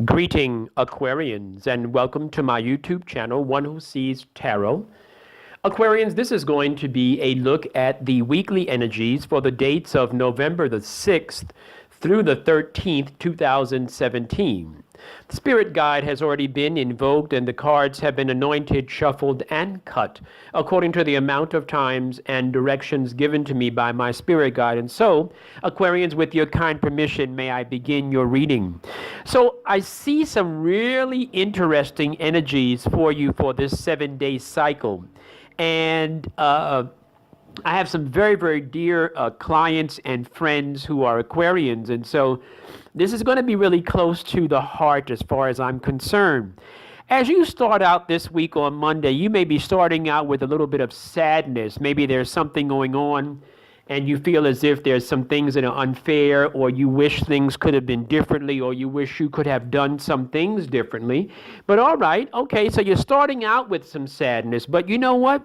Greeting Aquarians and welcome to my YouTube channel, One Who Sees Tarot. Aquarians, this is going to be a look at the weekly energies for the dates of November the 6th through the 13th, 2017. The spirit guide has already been invoked and the cards have been anointed, shuffled, and cut according to the amount of times and directions given to me by my spirit guide. And so, Aquarians, with your kind permission, may I begin your reading. So I see some really interesting energies for you for this 7-day cycle. And I have some very, very dear clients and friends who are Aquarians, and so this is going to be really close to the heart as far as I'm concerned. As you start out this week on Monday, you may be starting out with a little bit of sadness. Maybe there's something going on and you feel as if there's some things that are unfair, or you wish things could have been differently, or you wish you could have done some things differently. But all right, okay, so you're starting out with some sadness, but you know what?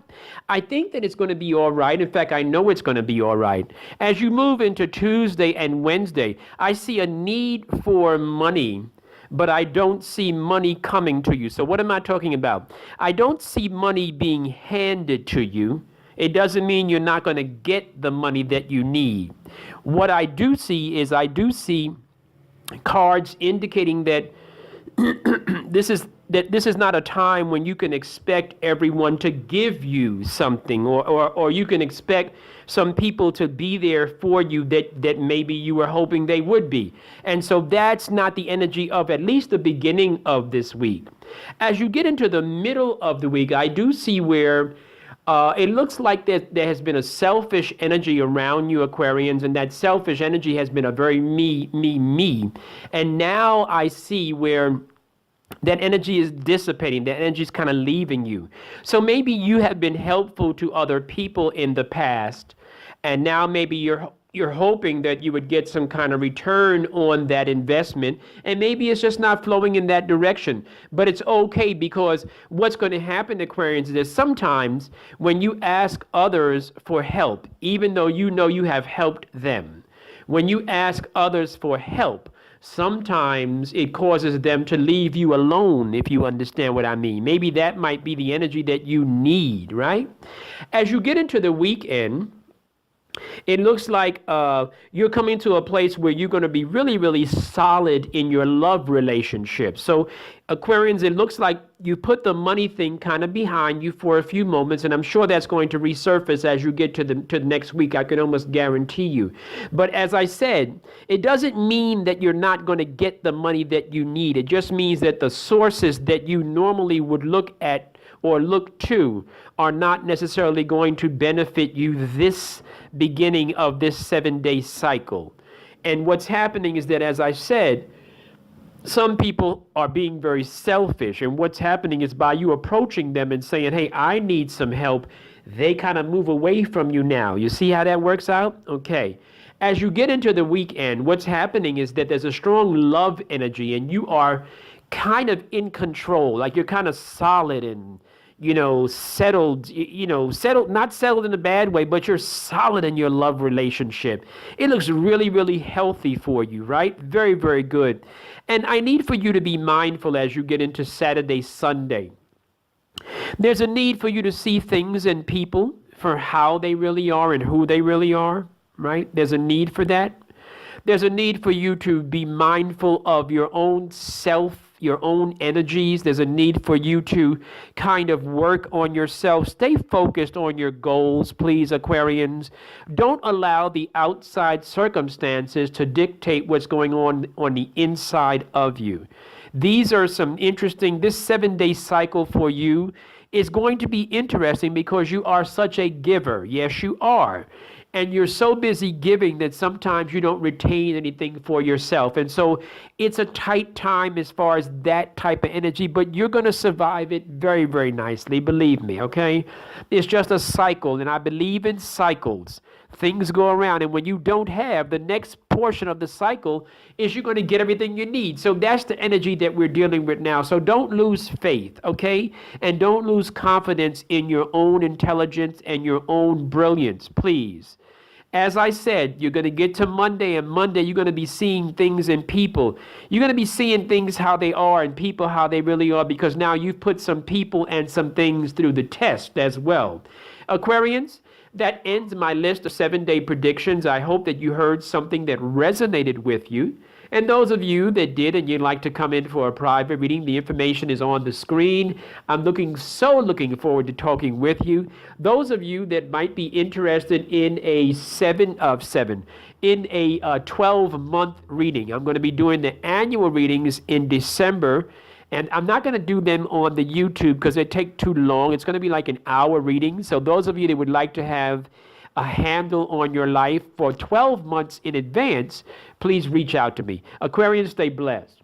I think that it's going to be all right. In fact, I know it's going to be all right. As you move into Tuesday and Wednesday, I see a need for money, but I don't see money coming to you. So what am I talking about? I don't see money being handed to you. It doesn't mean you're not going to get the money that you need. What I do see is cards indicating that this is not a time when you can expect everyone to give you something, or you can expect some people to be there for you that maybe you were hoping they would be. And so that's not the energy of at least the beginning of this week. As you get into the middle of the week, I do see where it looks like there has been a selfish energy around you, Aquarians, and that selfish energy has been a very me. And now I see where that energy is dissipating, that energy is kind of leaving you. So maybe you have been helpful to other people in the past, and now maybe you're hoping that you would get some kind of return on that investment, and maybe it's just not flowing in that direction. But it's okay, because what's going to happen, Aquarians, is that sometimes when you ask others for help, even though you know you have helped them, when you ask others for help, sometimes it causes them to leave you alone, if you understand what I mean. Maybe that might be the energy that you need, right? As you get into the weekend, it looks like you're coming to a place where you're going to be really, really solid in your love relationship. So, Aquarians, it looks like you put the money thing kind of behind you for a few moments, and I'm sure that's going to resurface as you get to the next week. I can almost guarantee you. But as I said, it doesn't mean that you're not going to get the money that you need. It just means that the sources that you normally would look at or look to are not necessarily going to benefit you this beginning of this 7-day cycle. And what's happening is that, as I said, some people are being very selfish, and what's happening is by you approaching them and saying, hey, I need some help, they kind of move away from you now. You see how that works out? Okay. As you get into the weekend, what's happening is that there's a strong love energy, and you are kind of in control, like you're kind of solid and settled, not settled in a bad way, but you're solid in your love relationship. It looks really, really healthy for you, right? Very, very good. And I need for you to be mindful as you get into Saturday, Sunday. There's a need for you to see things and people for how they really are and who they really are, right? There's a need for that. There's a need for you to be mindful of your own self, your own energies. There's a need for you to kind of work on yourself. Stay focused on your goals, please, Aquarians. Don't allow the outside circumstances to dictate what's going on the inside of you. These are some interesting, this 7-day cycle for you is going to be interesting because you are such a giver. Yes, you are. And you're so busy giving that sometimes you don't retain anything for yourself. And so it's a tight time as far as that type of energy, but you're going to survive it very, very nicely. Believe me, okay? It's just a cycle, and I believe in cycles. Things go around, and when you don't have, the next portion of the cycle is you're going to get everything you need. So that's the energy that we're dealing with now. So don't lose faith, okay? And don't lose confidence in your own intelligence and your own brilliance, please. As I said, you're going to get to Monday, and Monday you're going to be seeing things in people. You're going to be seeing things how they are and people how they really are, because now you've put some people and some things through the test as well. Aquarians, that ends my list of 7-day predictions. I hope that you heard something that resonated with you. And those of you that did and you'd like to come in for a private reading, the information is on the screen. I'm looking forward to talking with you. Those of you that might be interested in a 12-month reading, I'm going to be doing the annual readings in December. And I'm not going to do them on the YouTube because they take too long. It's going to be like an hour reading. So those of you that would like to have a handle on your life for 12 months in advance, please reach out to me. Aquarians, stay blessed.